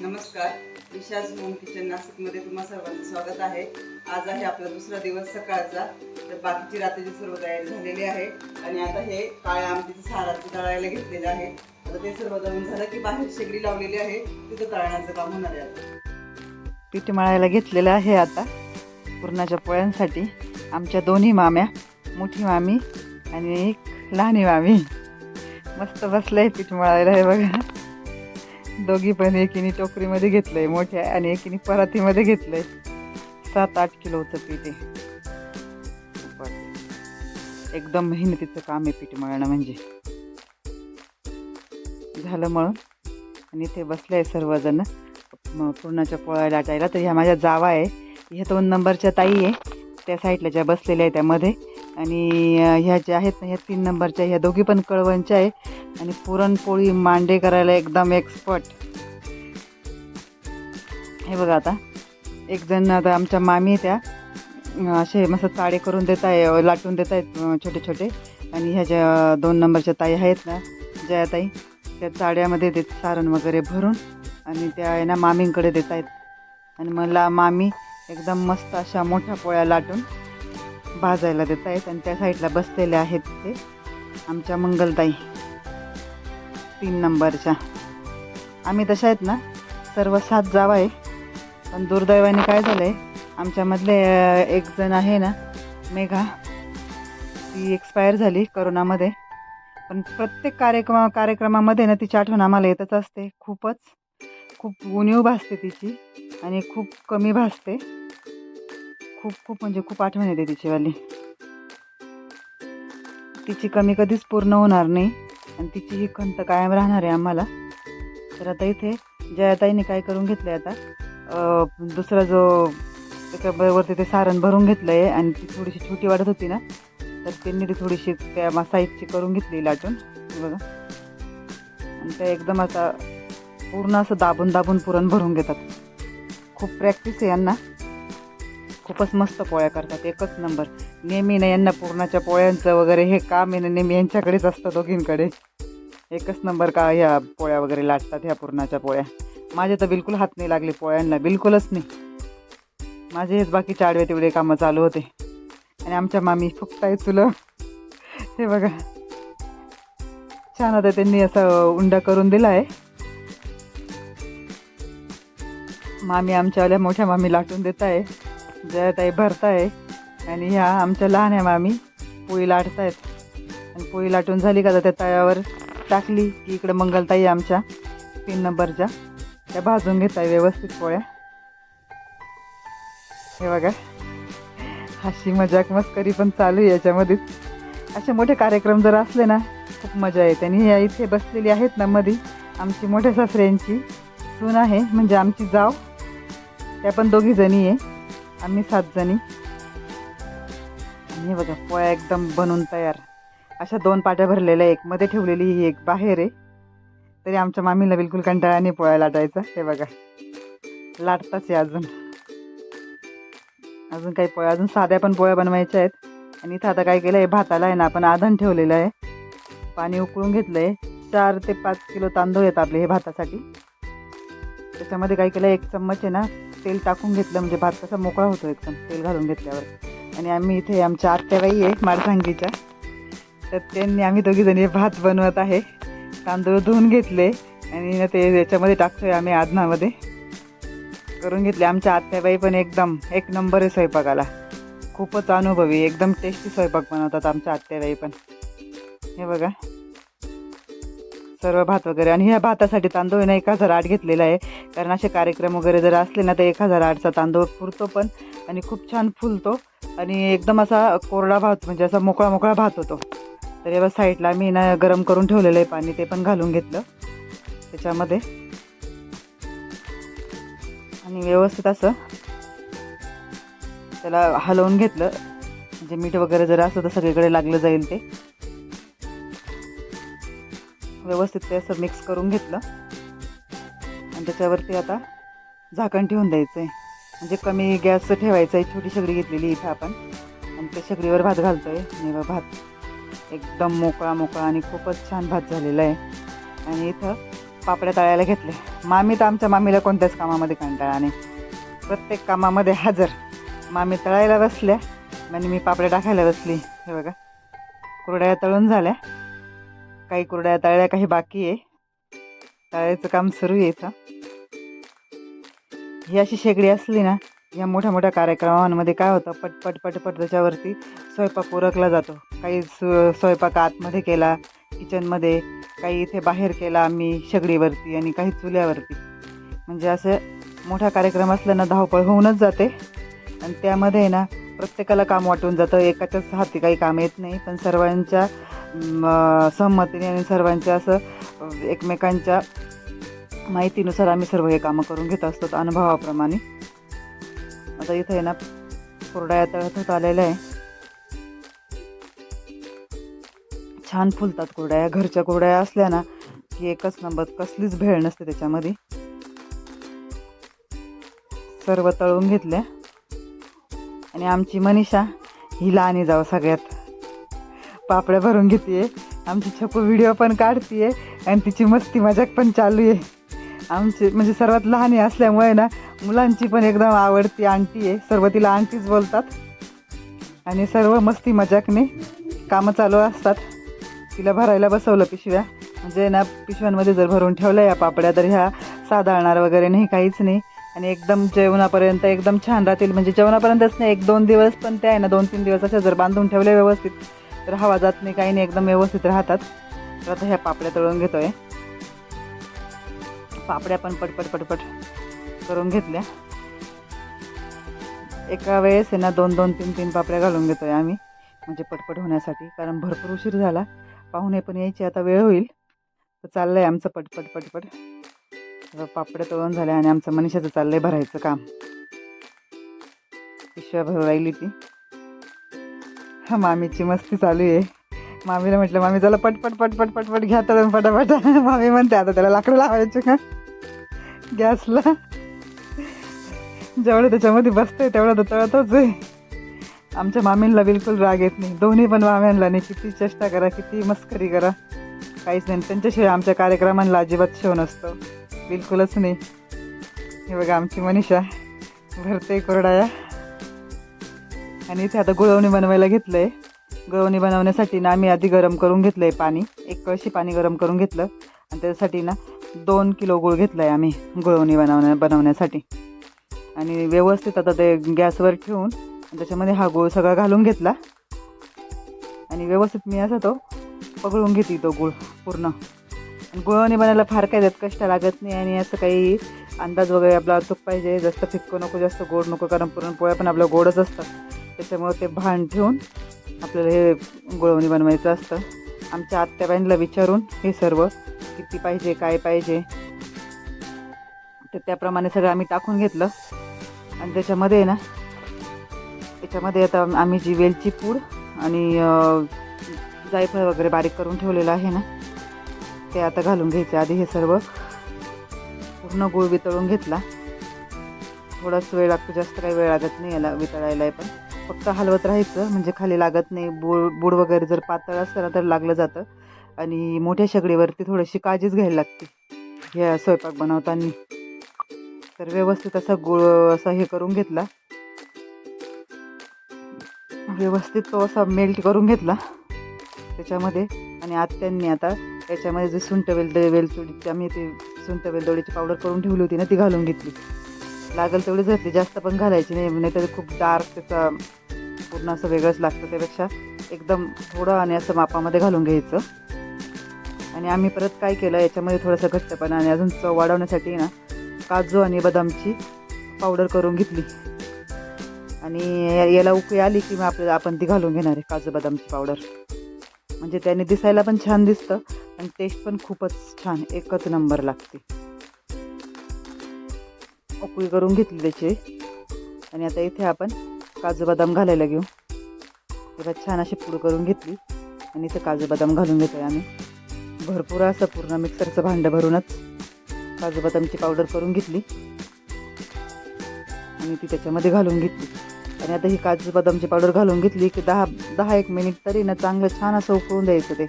नमस्कार, विशाज home kitchen नाशिकमध्ये तुम्हा सर्वांचं स्वागत आहे. आज आहे आपला दुसरा दिवस सकाळचा. तर बाकीची रात्रीची सर्व तयारी झालेली आहे आणि आता हे काळ्या आमटीचं साराचं तळायला घेतलेलं आहे. आता ते सर्व दळून झालं की बाहेर शेगडी लावलेली आहे, तिथं तळण्याचं काम होणार आहे. आता पीठ मळायला घेतलेलं आहे आता पुरणाच्या पोळ्यांसाठी. आमच्या दोन्ही माम्या, मोठी मामी आणि एक लहानी मामी मस्त बसलंय पीठ मळायला. हे बघा, दोघी पण एकीने टोकरीमध्ये घेतलंय मोठ्या आणि एकीने परातीमध्ये घेतलंय. 7-8 किलोचं पीठ आहे. एकदम मेहनतीचं काम आहे पीठ मळणं म्हणजे. झालं मळून आणि इथे बसले आहे सर्वजण पूर्णाच्या पोळ्या लाटायला. तर ह्या माझ्या जावा आहे, ह्या 2 नंबरच्या ताई आहे त्या साईडला ज्या बसलेल्या आहे त्यामध्ये, आणि ह्या ज्या आहेत ना ह्या 3 नंबरच्या, ह्या दोघी पण कळवणच्या आहे आणि पुरणपोळी मांडे करायला एकदम एक्सपर्ट. हे बघा, आता एक जण आता आमच्या मामी त्या असे मस्त चाळे करून देत आहे, लाटून देत आहेत छोटे छोटे. आणि ह्या ज्या 2 नंबरच्या ताई आहेत ना जया ताई, त्या चाड्यामध्ये देत सारण वगैरे भरून आणि त्या आहे ना मामींकडे देत आहेत. आणि मला मामी एकदम मस्त अशा मोठ्या पोळ्या लाटून भाजायला देत आहेत. आणि त्या साईडला बसलेल्या आहेत ते आमच्या मंगलताई 3 नंबरच्या. आम्ही तशा आहेत ना सर्व 7 जावा आहे. पण दुर्दैवाने काय झालं आहे, आमच्यामधले एक जण आहे ना मेघा, ती एक्सपायर झाली करोनामध्ये. पण प्रत्येक कार्यक्रमामध्ये ना तिची आठवण आम्हाला येतच असते. खूप उणीव भासते तिची आणि खूप कमी भासते. खूप म्हणजे खूप आठवण येते तिचीवाली. तिची कमी कधीच पूर्ण होणार नाही आणि तिची ही खंत कायम राहणार आहे आम्हाला. तर आता इथे जयाताईने काय करून घेतलं आहे, आता दुसरा जो त्याच्यावरती ते सारण भरून घेतलं आहे. आणि ती थोडीशी छोटी वाटत होती ना, तर त्यांनी ती थोडीशी त्या साईजची करून घेतली लाटून. बघा, आणि ते एकदम आता पूर्ण असं दाबून पुरण भरून घेतात. खूप प्रॅक्टिस आहे यांना, खूपच मस्त पोळ्या करतात, एकच नंबर. नेहमी ना यांना पुरणाच्या पोळ्यांचं वगैरे हे काम आहे ना नेहमी यांच्याकडेच असतं, दोघींकडे. एकच नंबर का ह्या पोळ्या वगैरे लाटतात, ह्या पुरणाच्या पोळ्या. माझे तर बिलकुल हात नाही लागले पोळ्यांना, बिलकुलच नाही. माझे हेच बाकीचे आडवे तेवढे कामं चालू होते. आणि आमच्या मामी फुकताय चुलं. हे बघा, छान होतं, त्यांनी असं उंडा करून दिला आहे. मामी आमच्यावाल्या मोठ्या मामी लाटून देत आहे, जयाताई भरताय आणि ह्या आमच्या लहान मामी पोळी लाटत आहेत. आणि पोळी लाटून झाली का त्या तव्यावर टाकली की इकडं मंगलताई आमच्या 3 नंबरच्या त्या भाजून घेत आहे व्यवस्थित पोळ्या. हे बघा, हाशी मजाक मस्करी पण चालू आहे याच्यामध्ये. असे मोठे कार्यक्रम जर असले ना खूप मजा येते. आणि ह्या इथे बसलेली आहेत ना मध्ये आमची मोठ्या सासऱ्यांची सून आहे, म्हणजे आमची जाव. त्या पण 2 जणी आहे, आम्ही 7 जणी. आणि हे बघा, पोळ्या एकदम बनवून तयार. अशा 2 पाट्या भरलेल्या, एक मध्ये ठेवलेली, ही एक बाहेर आहे. तरी आमच्या मामीला बिलकुल कंटाळा नाही पोळ्या लाटायचा. हे बघा, लाटताच आहे अजून काही पोळ्या, अजून साध्या पण पोळ्या बनवायच्या आहेत. आणि इथं आता काय केलं आहे, भाताला आहे ना आपण आधण ठेवलेलं आहे, पाणी उकळून घेतलं आहे. 4 ते 5 किलो तांदूळ आहेत आपले हे भातासाठी. त्याच्यामध्ये काय केलं, 1 चम्मच आहे ना तेल टाकून घेतलं, म्हणजे भात कसा मोकळा होतो एकदम तेल घालून घेतल्यावर. आणि आम्ही इथे आमच्या आत्याबाई आहे माडसांगीच्या, तर त्यांनी आम्ही 2 जणी भात बनवत आहे. तांदूळ धुवून घेतले आणि ते याच्यामध्ये टाकतोय आम्ही, आधणामध्ये करून घेतले. आमच्या आत्याबाई पण एकदम 1 नंबर आहे स्वयंपाकाला, खूपच अनुभवी, एकदम टेस्टी स्वयंपाक बनवतात आमच्या आत्याबाई पण. हे बघा, सर्व भात वगैरे. आणि ह्या भातासाठी तांदूळ ना 1000 आठ घेतलेला आहे, कारण असे कार्यक्रम वगैरे जर असले ना तर 1000 आठचा तांदूळ पुरतो पण, आणि खूप छान फुलतो आणि एकदम असा कोरडा भात, म्हणजे असा मोकळा भात होतो. तर या साईडला मी ना गरम करून ठेवलेलं आहे पाणी, ते पण घालून घेतलं त्याच्यामध्ये. आणि व्यवस्थित असं त्याला हलवून घेतलं, म्हणजे मीठ वगैरे जर असं तर सगळीकडे लागलं जाईल. ते व्यवस्थित ते असं मिक्स करून घेतलं आणि त्याच्यावरती आता झाकण ठेवून द्यायचं आहे, म्हणजे कमी गॅस ठेवायचा आहे. छोटी शेगडी घेतलेली इथं आपण, आणि त्या शेगडीवर भात घालतो आहे. आणि भात एकदम मोकळा आणि खूपच छान भात झालेला आहे. आणि इथं पापड्या तळायला घेतले. मामी तर आमच्या मामीला कोणत्याच कामामध्ये कंटाळा नाही, प्रत्येक कामामध्ये हजर. मामी तळायला बसल्या आणि मी पापड्या टाकायला बसली. हे बघा, कुरड्या तळून झाल्या, काही कुरड्या तळल्या, काही बाकी आहे. तळायचं काम सुरू आहे इथं. ही अशी शेगडी असली ना, या मोठ्या मोठ्या कार्यक्रमांमध्ये काय होतं, पटपट पटपट त्याच्यावरती स्वयंपाक उरकला जातो. काही स्वयंपाक आतमध्ये केला किचनमध्ये, काही इथे बाहेर केला आम्ही शेगडीवरती, आणि काही चुल्यावरती. म्हणजे असं मोठा कार्यक्रम असला ना, धावपळ होऊनच जाते. आणि त्यामध्ये ना प्रत्येकाला काम वाटून जातं. एकाच्याच हाती काही काम येत नाही, पण सर्वांच्या सहमतीने आणि सर्वांच्या असं एकमेकांच्या माहितीनुसार आम्ही सर्व हे कामं करून घेत असतो अनुभवाप्रमाणे. आता इथं आहे ना कुरड्या तळत होत आलेल्या आहे. छान फुलतात कुरड्या. घरच्या कुरड्या असल्या ना की एकच नंबर, कसलीच भेळ नसते त्याच्यामध्ये. सर्व तळून घेतल्या. आणि आमची मनीषा ही लहानी जाऊ सगळ्यात पापड्या भरून घेते. आमची छकू व्हिडिओ पण काढतीये आणि तिची मस्ती मजाक पण चालू आहे. आमची म्हणजे सर्वात लहानी असल्यामुळे ना मुलांची पण एकदम आवडती आंटी आहे. सर्व तिला आंटीच बोलतात आणि सर्व मस्ती मजाकने कामं चालू असतात. तिला भरायला बसवलं पिशव्या. म्हणजे ना पिशव्यांमध्ये जर भरून ठेवल्या या पापड्या तर ह्या साधाळणार वगैरे नाही, काहीच नाही. आणि एकदम जेवणापर्यंत एकदम छान राहतील. म्हणजे जेवणापर्यंतच नाही, 1-2 दिवस पण त्या आहे ना, 2-3 दिवस अशा जर बांधून ठेवल्या व्यवस्थित तर हवा जात नाही, काही नाही, एकदम व्यवस्थित राहतात. तर आता ह्या पापड्या तळून घेतोय. पापड्या पण पटपट पटपट करून घेतल्या. एका वेळेस आहे ना 2-2, 3-3 पापड्या घालून घेतोय आम्ही, म्हणजे पटपट होण्यासाठी. कारण भरपूर उशीर झाला, पाहुणे पण यायचे, आता वेळ होईल. तर चाललं आहे आमचं पटपट पटपट. पापड्या तळून झाल्या आणि आमचं मनीषाचं चाललंय भरायचं काम. पिशव्या भरू राहिली ती. हा मामीची मस्ती चालू आहे. मामीला म्हटलं, मामी चला पटपट पटपट पटपट घ्या तळून पटापट. मामी म्हणते आता त्याला लाकडं लावायचे का गॅसला. जेवढं त्याच्यामध्ये बसतंय तेवढं तर तळतच आहे. आमच्या मामींना बिलकुल राग येत नाही. दोन्ही पण माम्यांना नाही, किती चेष्टा करा, किती मस्करी करा, काहीच नाही. त्यांच्याशिवाय आमच्या कार्यक्रमांना अजिबात शो नसतो, बिलकुलच नाही. हे बघा आमची मनीषा भरते कुरड्या. आणि इथे आता गुळवणी बनवायला घेतलं आहे. गुळवणी बनवण्यासाठी ना आम्ही आधी गरम करून घेतलं आहे पाणी. 1 कळशी पाणी गरम करून घेतलं आणि त्याच्यासाठी ना 2 किलो गूळ घेतला आहे आम्ही गुळवणी बनवण्यासाठी. आणि व्यवस्थित आता ते गॅसवर ठेवून त्याच्यामध्ये हा गूळ सगळा घालून घेतला. आणि व्यवस्थित मी असा तो पगळून घेते तो गूळ पूर्ण. गुळवणी बनायला फार काही त्यात कष्ट लागत नाही. आणि असं काही अंदाज वगैरे आपला अचूक पाहिजे, जास्त फिक्कं नको, जास्त गोड नको, कारण पुरणपोळ्या पण आपल्या गोडच असतात. त्याच्यामुळे ते भान ठेवून आपल्याला हे गुळवणी बनवायचं असतं. आमच्या आत्याबाईंना विचारून हे सर्व किती पाहिजे, काय पाहिजे, तर त्याप्रमाणे सगळं आम्ही टाकून घेतलं. आणि त्याच्यामध्ये ना आता आम्ही जी वेलची पूड आणि जायफळ वगैरे बारीक करून ठेवलेलं आहे ना, ते आता घालून घ्यायचे. आधी हे सर्व पूर्ण गूळ वितळून घेतला. थोडासा वेळ लागतो, जास्त काही वेळ लागत नाही याला वितळायला, पण फक्त हलवत राहायचं म्हणजे खाली लागत नाही. बूड वगैरे जर पातळ असतं ना तर लागलं जातं. आणि मोठ्या शेगडीवरती थोडीशी काळजीच घ्यायला लागते ह्या स्वयंपाक बनवताना. तर व्यवस्थित असा गूळ असा हे करून घेतला, व्यवस्थित तो असा मेल्ट करून घेतला त्याच्यामध्ये. आणि आत्यांनी आता त्याच्यामध्ये जे सुंठ वेलदोडीची आम्ही ते सुंठ वेलदोडीची पावडर करून ठेवली होती ना, ती घालून घेतली. लागेल तेवढीच घातली, जास्त पण घालायची नाही तर खूप डार्क त्याचा पूर्ण असं वेगळंच लागतं. त्यापेक्षा एकदम थोडं आणि असं मापामध्ये घालून घ्यायचं. आणि आम्ही परत काय केलं, याच्यामध्ये थोडंसं घट्टपणा आणि अजून चव वाढवण्यासाठी ना काजू आणि बदामची पावडर करून घेतली. आणि याला उकळी आली की मग आपण ती घालून घेणार आहे काजू बदामची पावडर. म्हणजे त्याने दिसायला पण छान दिसतं आणि टेस्ट पण खूपच छान, एकच नंबर लागते. उकळी करून घेतली त्याची. आणि आता इथे आपण काजू बदाम घालायला घेऊ. तेव्हा छान अशी पूड करून घेतली आणि इथे काजू बदाम घालून घेतोय आम्ही. भरपूर असं पूर्ण मिक्सरचं भांडं भरूनच काजू बदामची पावडर करून घेतली आणि ती त्याच्यामध्ये घालून घेतली. आणि आता ही काजू बदामची पावडर घालून घेतली की 10-1 मिनिट तरी ना चांगलं छान असं उकळून द्यायचं ते.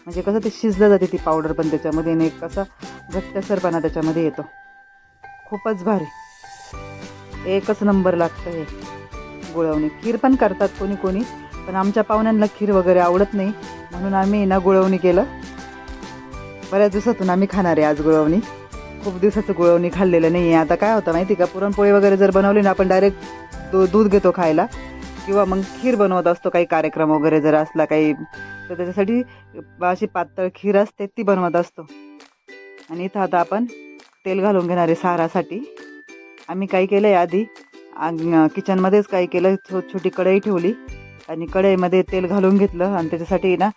म्हणजे कसं ते शिजलं जाते ती पावडर पण त्याच्यामध्ये, आणि एक कसा घट्टसरपणा त्याच्यामध्ये येतो. खूपच भारी, एकच नंबर लागतं हे गुळवणी. खीर पण करतात कोणी कोणी, पण आमच्या पाहुण्यांना खीर वगैरे आवडत नाही, म्हणून आम्ही ना गुळवणी केलं. बऱ्याच दिवसातून आम्ही खाणार आहे आज गुळवणी. खूप दिवसाचं गुळवणी खाल्लेलं नाही आहे. आता काय होतं माहिती का, पुरणपोळी वगैरे जर बनवली ना आपण डायरेक्ट दूध घेतो खायला, किंवा मग खीर बनवत असतो काही कार्यक्रम वगैरे जर असला काही, तर त्याच्यासाठी अशी पातळ खीर असते ती बनवत असतो. आणि इथं आता आपण तेल घालून घेणार आहे सारासाठी. आम्ही काय केलं आहे आधी किचनमध्येच काय केलं, छोटी कढई ठेवली आणि कढईमध्ये तेल घालून घेतलं, आणि त्याच्यासाठी ना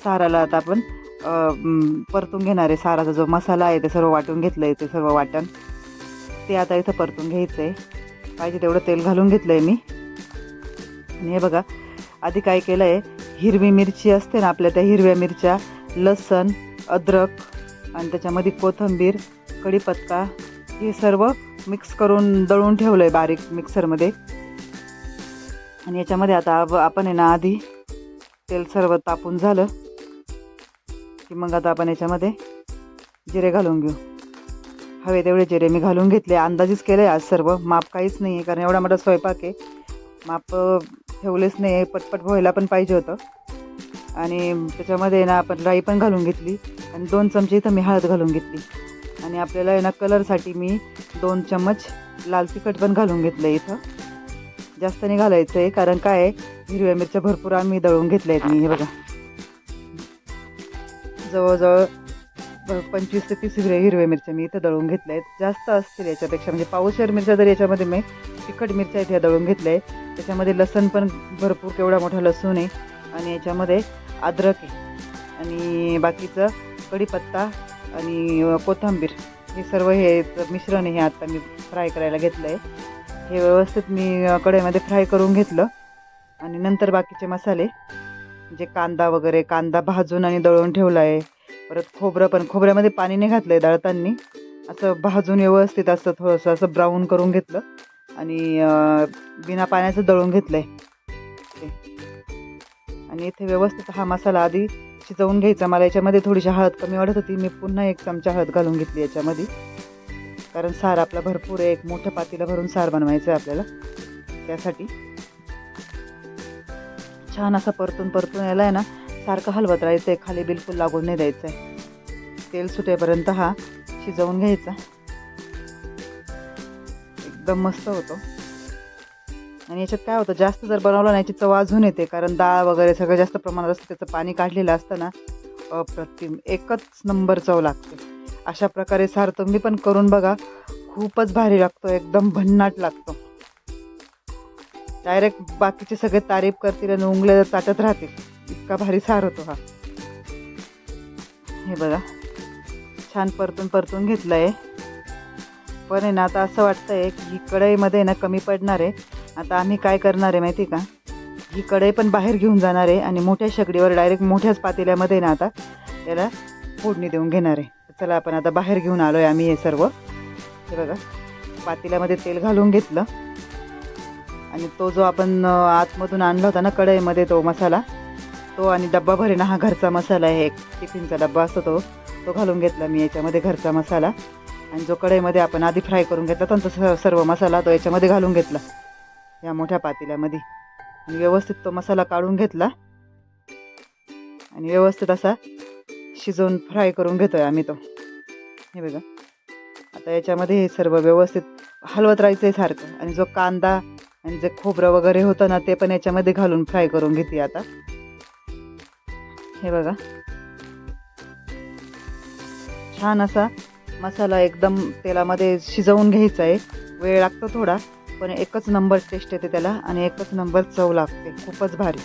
साराला आता आपण परतून घेणार आहे. साराचा जो मसाला आहे ते सर्व वाटून घेतलं आहे, ते सर्व वाटण ते आता इथं परतून घ्यायचं आहे. पाहिजे तेवढं तेल घालून घेतलं आहे मी. आणि हे बघा, आधी काय केलं आहे, हिरवी मिरची असते ना आपल्या, त्या हिरव्या मिरच्या, लसण, अद्रक आणि त्याच्यामध्ये कोथिंबीर, कढीपत्ता हे सर्व मिक्स करून दळून ठेवलं आहे बारीक मिक्सरमध्ये. आणि याच्यामध्ये आता आपण आहे ना, आधी तेल सर्व तापून झालं की मग आता आपण याच्यामध्ये जिरे घालून घेऊ. हवे तेवढे जिरे मी घालून घेतले. अंदाजीच केलं आहे आज सर्व, माप काहीच नाही आहे, कारण एवढा मोठा स्वयंपाक आहे, माप ठेवलेच नाही आहे, पटपट व्हायला पण पाहिजे होतं. आणि त्याच्यामध्ये ना आपण राई पण घालून घेतली, आणि 2 चमचे इथं मी हळद घालून घेतली. आणि आपल्याला आहे ना कलरसाठी मी 2 चम्मच लाल तिखट पण घालून घेतलं आहे. इथं जास्त नाही घालायचं आहे, कारण काय आहे, हिरव्या मिरच्या भरपूर आम्ही दळून घेतल्या आहेत मी. हे बघा, जवळजवळ 25 ते 30 हिरव्या मिरच्या मी इथं दळून घेतल्या आहेत. जास्त असतील याच्यापेक्षा, म्हणजे पावशेर मिरच्या जर याच्यामध्ये मी तिखट मिरच्या इथे दळून घेतल्या आहे. त्याच्यामध्ये लसूण पण भरपूर, केवढा मोठा लसूण आहे, आणि याच्यामध्ये अद्रक आहे, आणि बाकीचं कढीपत्ता आणि कोथिंबीर, हे सर्व हे मिश्रण हे आता मी फ्राय करायला घेतलं आहे. हे व्यवस्थित मी कढईमध्ये फ्राय करून घेतलं. आणि नंतर बाकीचे मसाले, जे कांदा वगैरे, कांदा भाजून आणि दळून ठेवला आहे. परत खोबरं पण, खोबऱ्यामध्ये पाणी नाही घातलं आहे दळताना, असं भाजून व्यवस्थित असं थोडंसं असं ब्राऊन करून घेतलं, आणि बिना पाण्याचं दळून घेतलं आहे. आणि इथे व्यवस्थित हा मसाला आधी शिजवून घ्यायचा. मला याच्यामध्ये थोडीशी हळद कमी वाटत होती, मी पुन्हा 1 चमचा हळद घालून घेतली याच्यामध्ये, कारण सार आपला भरपूर आहे, एक मोठं पातेलं भरून सार बनवायचं आहे आपल्याला, त्यासाठी. छान असं परतून यायला आहे ना, सारखं हलवत राहायचं आहे, खाली बिलकुल लागून नाही द्यायचं आहे. तेल सुटेपर्यंत हा शिजवून घ्यायचा, एकदम मस्त होतो. आणि याच्यात काय होतं, जास्त जर बनवलं ना याची चव अजून येते, कारण डाळ वगैरे सगळं जास्त प्रमाणात असतं, त्याचं पाणी काढलेलं असतं ना, अप्रतिम, एकच नंबर चव लागते. अशा प्रकारे सार तुम्ही पण करून बघा, खूपच भारी लागतो, एकदम भन्नाट लागतो. डायरेक्ट बाकीचे सगळे तारीफ करतील आणि उंगल्या चाटत राहतील, इतका भारी सार होतो हा. हे बघा, छान परतून घेतलं आहे. पण आहे ना, आता असं वाटतं आहे की ही कढईमध्ये ना कमी पडणार आहे. आता आम्ही काय करणार आहे माहिती का, ही कढई पण बाहेर घेऊन जाणार आहे, आणि मोठ्या शेगडीवर डायरेक्ट मोठ्याच पातेल्यामध्ये ना आता त्याला फोडणी देऊन घेणार आहे. चला, आपण आता बाहेर घेऊन आलो आहे आम्ही हे सर्व. हे बघा, पातेल्यामध्ये तेल घालून घेतलं, आणि तो जो आपण आतमधून आणला होता ना कढईमध्ये तो मसाला, तो, आणि डब्बा भरेना हा घरचा मसाला आहे, एक टिफिनचा डब्बा असतो तो घालून घेतला मी याच्यामध्ये, घरचा मसाला. आणि जो कढईमध्ये आपण आधी फ्राय करून घेतला तर तो सर्व मसाला तो याच्यामध्ये घालून घेतला, या मोठ्या पातेल्यामध्ये. आणि व्यवस्थित तो मसाला काढून घेतला, आणि व्यवस्थित असा शिजवून फ्राय करून घेतोय आम्ही तो. हे बघा, आता याच्यामध्ये हे सर्व व्यवस्थित हलवत राहायचं आहे सारखं. आणि जो कांदा आणि जे खोबरं वगैरे होतं ना, ते पण याच्यामध्ये घालून फ्राय करून घेते आता. हे बघा, छान असा मसाला एकदम तेलामध्ये शिजवून घ्यायचा आहे. वेळ लागतो थोडा, पण एकच नंबर टेस्ट येते त्याला, आणि एकच नंबर चव लागते, खूपच भारी.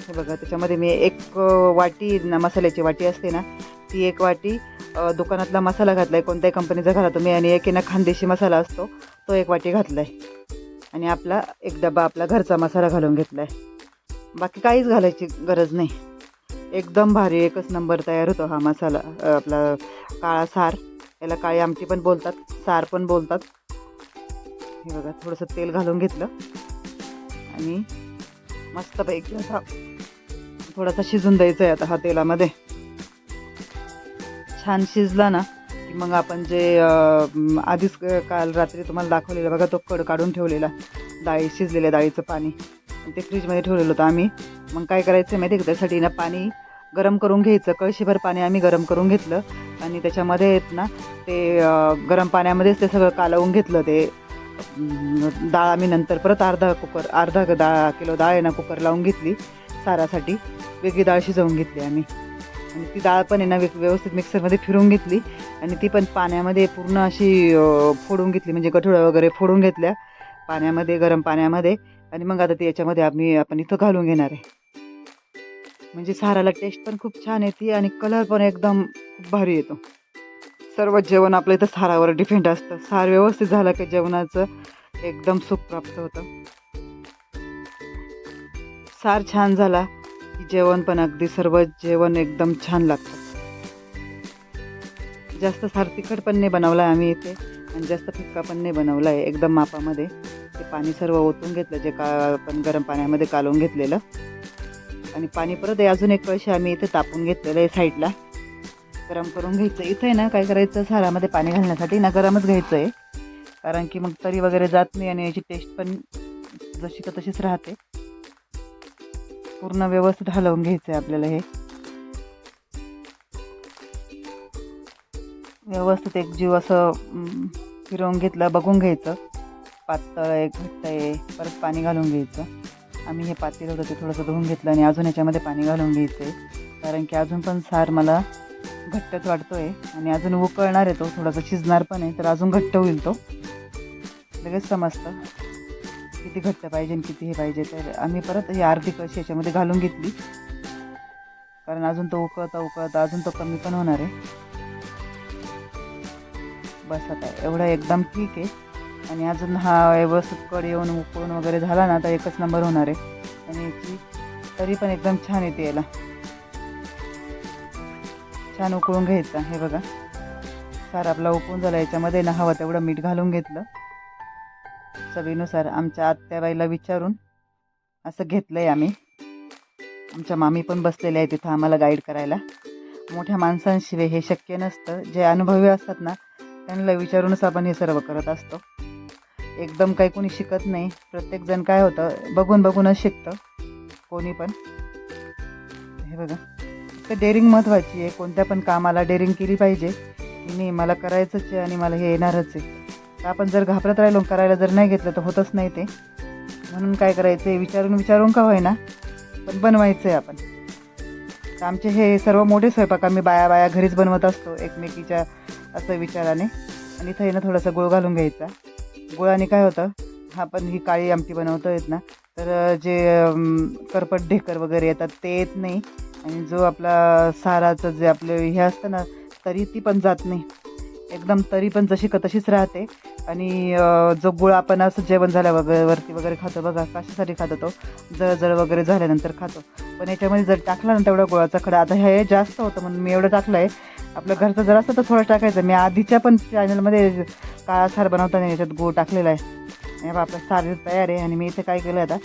हे बघा, त्याच्यामध्ये मी 1 वाटी मसाल्याची वाटी असते ना, ती 1 वाटी दुकानातला मसाला घातला आहे, कोणत्याही कंपनीचा घाला तुम्ही. आणि एक ना खानदेशी मसाला असतो, तो 1 वाटी घातला आहे. आणि आपला 1 डबा आपला घरचा मसाला घालून घेतला आहे. बाकी काहीच घालायची गरज नाही, एकदम भारी, एकच नंबर तयार होतो हा मसाला. आपला काळा सार, याला काळी आमटी पण बोलतात, सार पण बोलतात. हे बघा, थोडंसं तेल घालून घेतलं, आणि मस्तपैकी असा थोडासा शिजून द्यायचा आहे आता हा तेलामध्ये. छान शिजला ना की मग आपण जे आधीच काल रात्री तुम्हाला दाखवलेलं बघा, तो कड काढून ठेवलेला शिजलेल्या डाळीचं पाणी ते फ्रीजमध्ये ठेवलेलं होतं आम्ही. मग काय करायचं माहिती आहे का, त्यासाठी ना पाणी गरम करून घ्यायचं. कळशीभर पाणी आम्ही गरम करून घेतलं आणि त्याच्यामध्ये ना ते गरम पाण्यामध्येच ते सगळं कालवून घेतलं. ते डाळ आम्ही नंतर परत अर्धा किलो डाळ आहे ना कुकर लावून घेतली सारासाठी. वेगळी डाळ शिजवून घेतली आम्ही आणि ती डाळ पण आहे ना व्यवस्थित मिक्सरमध्ये फिरवून घेतली आणि ती पण पाण्यामध्ये पूर्ण अशी फोडून घेतली, म्हणजे गठुळ्या वगैरे फोडून घेतल्या पाण्यामध्ये, गरम पाण्यामध्ये. आणि मग आता ती याच्यामध्ये आपण इथं घालून घेणार आहे. म्हणजे साराला टेस्ट पण खूप छान येते आणि कलर पण एकदम खूप भारी येतो. सर्व जेवण आपलं इथं सारावर डिपेंड असतं. सार व्यवस्थित झालं की जेवणाचं एकदम सुख प्राप्त होतं. सार छान झाला की जेवण पण अगदी सर्व जेवण एकदम छान लागतं. जास्त सार तिखट पण नाही बनवला आहे आम्ही इथे आणि जास्त फिक्का पण नाही बनवला आहे. एकदम मापामध्ये ते पाणी सर्व ओतून घेतलं जे आपण गरम पाण्यामध्ये कालवून घेतलेलं. आणि पाणी परत अजून एक कळशी आम्ही इथे तापून घेतलेलं आहे साईडला, गरम करून घ्यायचं. इथे आहे ना काय करायचं, सारामध्ये पाणी घालण्यासाठी ना गरमच घ्यायचं आहे, कारण की मग तरी वगैरे जात नाही आणि याची टेस्ट पण जशी का तशीच राहते. पूर्ण व्यवस्थित हलवून घ्यायचं आहे आपल्याला. हे व्यवस्थित एक जीव असं फिरवून घेतलं, बघून घ्यायचं पातळ आहे घट्ट आहे. परत पाणी घालून घ्यायचं. आम्ही हे पातेलं होतं ते थोडंसं धुवून घेतलं आणि अजून याच्यामध्ये पाणी घालून घ्यायचं आहे, कारण की अजून पण सार मला घट्टच वाटतो आहे आणि अजून उकळणार आहे, तो थोडासा शिजणार पण आहे, तर अजून घट्ट होईल. तो लगेच समजतं किती घट्ट पाहिजे आणि किती हे पाहिजे. तर आम्ही परत ही अर्धी कळशी याच्यामध्ये घालून घेतली, कारण अजून तो उकळता अजून तो कमी पण होणार आहे. बस आता एवढा एकदम ठीक आहे. आणि अजून हा व्यवस्थित कड येऊन उकळून वगैरे झाला ना तर एकच नंबर होणार आहे आणि याची तरी पण एकदम छान येते. याला छान उकळून घ्यायचा. हे बघा सार आपला उकळून झाला. याच्यामध्ये ना हवं तेवढं मीठ घालून घेतलं चवीनुसार. आमच्या आत्याबाईला विचारून असं घेतलं आहे आम्ही. आमच्या मामी पण बसलेल्या आहे तिथं आम्हाला गाईड करायला. मोठ्या माणसांशिवाय हे शक्य नसतं. जे अनुभवी असतात ना त्यांना विचारूनच आपण हे सर्व करत असतो. एकदम काही कोणी शिकत नाही. प्रत्येकजण काय होतं बघून बघूनच शिकतं कोणी पण. हे बघा तर डेअरिंग महत्त्वाची आहे. कोणत्या पण कामाला डेअरिंग केली पाहिजे की नाही मला करायचंच आहे आणि मला हे येणारच आहे. तर आपण जर घाबरत राहिलो करायला जर नाही घेतलं तर होतच नाही ते. म्हणून काय करायचं आहे विचारून का होईना पण बनवायचं आहे आपण. तर आमचे हे सर्व मोठे स्वयंपाक आम्ही बाया घरीच बनवत असतो एकमेकीच्या असं विचाराने. आणि इथं ना थोडासा गुळ घालून घ्यायचा. गुळाने काय होतं, आपण ही काळी आमटी बनवतो आहेत ना तर जे करपट ढेकर वगैरे येतात ते येत नाही आणि जो आपला साराचं जे आपलं हे असतं ना तरी ती पण जात नाही. एकदम तरी पण जशी का तशीच राहते. आणि जो गुळ आपण असं जेवण झाल्यावरती वगैरे खातो बघा, कशासाठी खातो तो जळजळ वगैरे झाल्यानंतर खातो. पण याच्यामध्ये जर टाकला ना तेवढा गुळाचा खडा, आता हे जास्त होतं म्हणून मी एवढं टाकलं आहे. आपलं घरचं जर असतं तर थोडं टाकायचं. मी आधीच्या पण चॅनलमध्ये काळा सार बनवताना याच्यात गूळ टाकलेला आहे. आणि आपलं सार तयार आहे आणि मी इथे काय केलं आता